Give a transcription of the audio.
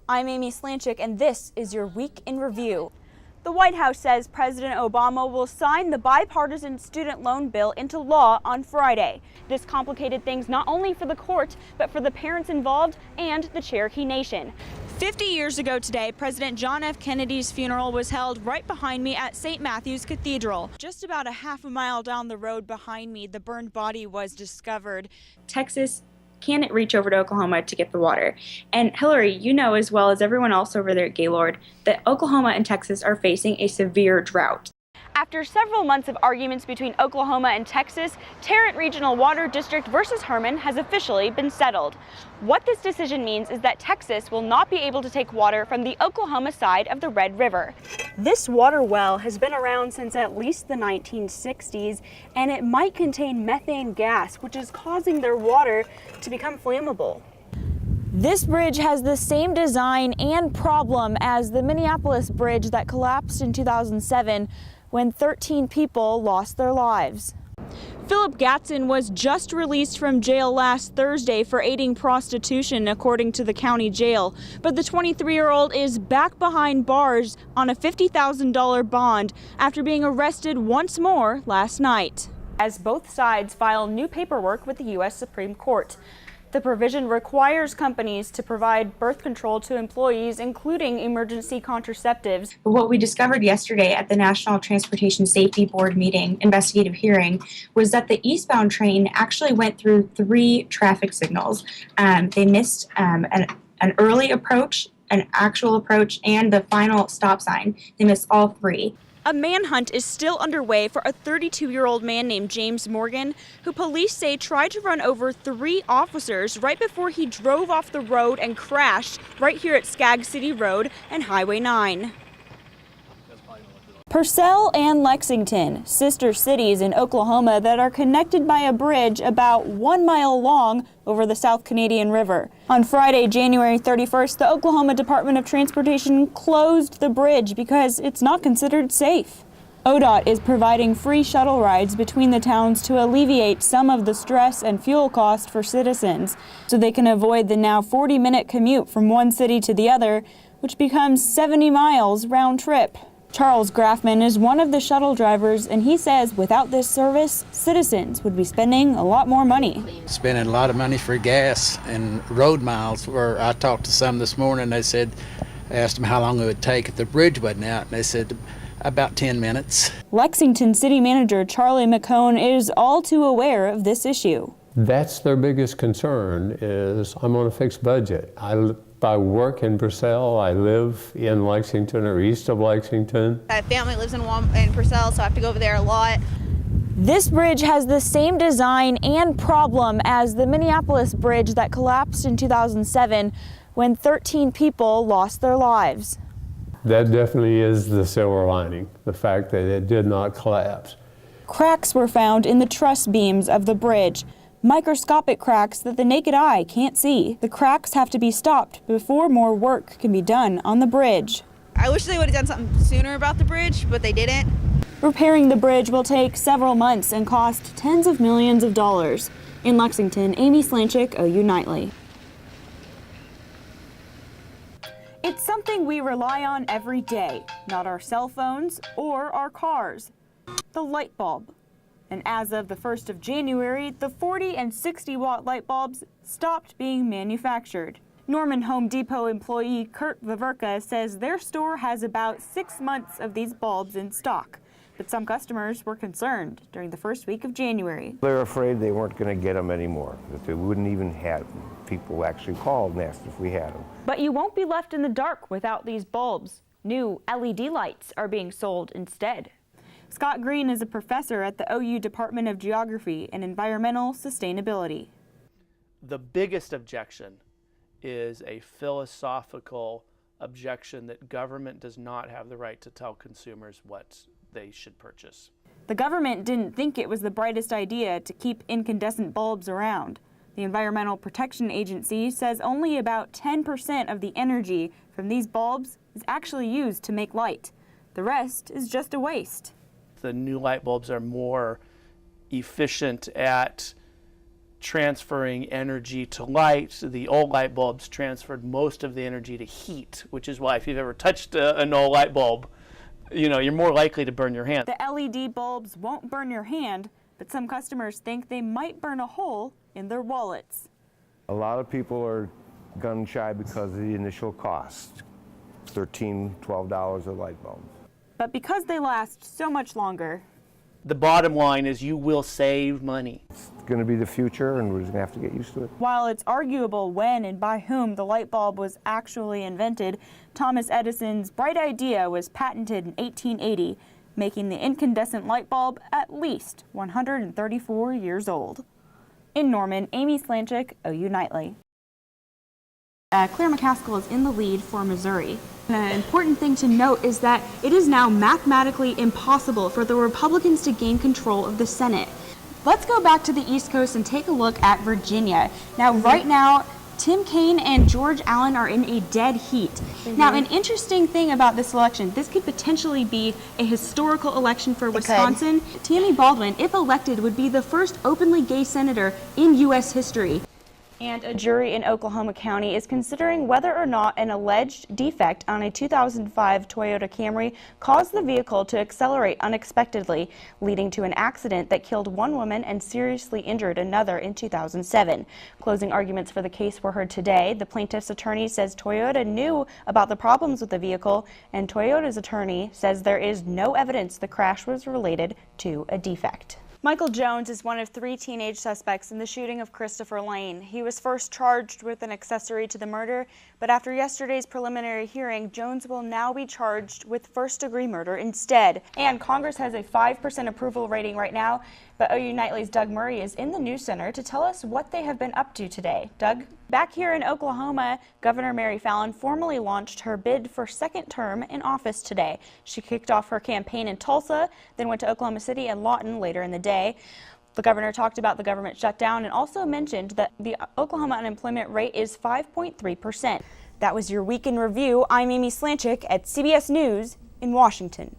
I'm Amy Slanchik, and this is your Week in Review. The White House says President Obama will sign the bipartisan student loan bill into law on Friday. This complicated things not only for the court, but for the parents involved and the Cherokee Nation. 50 years ago today, President John F. Kennedy's funeral was held right behind me at St. Matthew's Cathedral. Just about a half a mile down the road behind me, the burned body was discovered. Texas can't reach over to Oklahoma to get the water. And Hillary, you know as well as everyone else over there at Gaylord that Oklahoma and Texas are facing a severe drought. After several months of arguments between Oklahoma and Texas, Tarrant Regional Water District versus Herman has officially been settled. What this decision means is that Texas will not be able to take water from the Oklahoma side of the Red River. This water well has been around since at least the 1960s, and it might contain methane gas, which is causing their water to become flammable. This bridge has the same design and problem as the Minneapolis bridge that collapsed in 2007 when 13 people lost their lives. Philip Gatson was just released from jail last Thursday for aiding prostitution, according to the county jail. But the 23-year-old is back behind bars on a $50,000 bond after being arrested once more last night, as both sides file new paperwork with the U.S. Supreme Court. The provision requires companies to provide birth control to employees, including emergency contraceptives. What we discovered yesterday at the National Transportation Safety Board meeting, investigative hearing, was that the eastbound train actually went through 3 traffic signals. They missed an early approach, an actual approach, and the final stop sign. They missed all 3. A manhunt is still underway for a 32-year-old man named James Morgan, who police say tried to run over 3 officers right before he drove off the road and crashed right here at Skag City Road and Highway 9. Purcell and Lexington, sister cities in Oklahoma that are connected by a bridge about 1 mile long over the South Canadian River. On Friday, January 31st, the Oklahoma Department of Transportation closed the bridge because it's not considered safe. ODOT is providing free shuttle rides between the towns to alleviate some of the stress and fuel cost for citizens, so they can avoid the now 40-minute commute from one city to the other, which becomes 70 miles round trip. Charles Graffman is one of the shuttle drivers, and he says without this service, citizens would be spending a lot more money. Spending a lot of money for gas and road miles. Where I talked to some this morning, I asked them how long it would take if the bridge wasn't out, and they said about 10 minutes. Lexington City Manager Charlie McCone is all too aware of this issue. That's their biggest concern is I'm on a fixed budget. I work in Purcell. I live in Lexington or east of Lexington. My family lives in Purcell, so I have to go over there a lot. This bridge has the same design and problem as the Minneapolis bridge that collapsed in 2007 when 13 people lost their lives. That definitely is the silver lining, the fact that it did not collapse. Cracks were found in the truss beams of the bridge. Microscopic cracks that the naked eye can't see. The cracks have to be stopped before more work can be done on the bridge. I wish they would have done something sooner about the bridge, but they didn't. Repairing the bridge will take several months and cost tens of millions of dollars. In Lexington, Amy Slanchik, OU Nightly. It's something we rely on every day, not our cell phones or our cars. The light bulb. And as of the 1st of January, the 40 and 60 watt light bulbs stopped being manufactured. Norman Home Depot employee Kurt Vaverka says their store has about 6 months of these bulbs in stock. But some customers were concerned during the first week of January. They're afraid they weren't going to get them anymore, that they wouldn't even have them. People actually called and asked if we had them. But you won't be left in the dark without these bulbs. New LED lights are being sold instead. Scott Green is a professor at the OU Department of Geography and Environmental Sustainability. The biggest objection is a philosophical objection that government does not have the right to tell consumers what they should purchase. The government didn't think it was the brightest idea to keep incandescent bulbs around. The Environmental Protection Agency says only about 10% of the energy from these bulbs is actually used to make light. The rest is just a waste. The new light bulbs are more efficient at transferring energy to light. The old light bulbs transferred most of the energy to heat, which is why if you've ever touched an old light bulb, you're more likely to burn your hand. The LED bulbs won't burn your hand, but some customers think they might burn a hole in their wallets. A lot of people are gun shy because of the initial cost, $13, $12 a light bulb. But because they last so much longer, The bottom line is you will save money. It's going to be the future, and we're just going to have to get used to it. while it's arguable when and by whom the light bulb was actually invented, Thomas Edison's bright idea was patented in 1880, making the incandescent light bulb at least 134 years old. In Norman, Amy Slanchik, OU Nightly. Claire McCaskill is in the lead for Missouri. An important thing to note is that it is now mathematically impossible for the Republicans to gain control of the Senate. Let's go back to the East Coast and take a look at Virginia. Now, right now, Tim Kaine and George Allen are in a dead heat. Now, an interesting thing about this election, this could potentially be a historical election for Wisconsin. Tammy Baldwin, if elected, would be the first openly gay senator in U.S. history. And a jury in Oklahoma County is considering whether or not an alleged defect on a 2005 Toyota Camry caused the vehicle to accelerate unexpectedly, leading to an accident that killed one woman and seriously injured another in 2007. Closing arguments for the case were heard today. The plaintiff's attorney says Toyota knew about the problems with the vehicle, and Toyota's attorney says there is no evidence the crash was related to a defect. Michael Jones is one of 3 teenage suspects in the shooting of Christopher Lane. He was first charged with an accessory to the murder, but after yesterday's preliminary hearing, Jones will now be charged with first-degree murder instead. And Congress has a 5% approval rating right now, but OU Nightly's Doug Murray is in the news center to tell us what they have been up to today. Doug? Back here in Oklahoma, Governor Mary Fallin formally launched her bid for second term in office today. She kicked off her campaign in Tulsa, then went to Oklahoma City and Lawton later in the day. The governor talked about the government shutdown and also mentioned that the Oklahoma unemployment rate is 5.3%. That was your Week in Review. I'm Amy Slanchik at CBS News in Washington.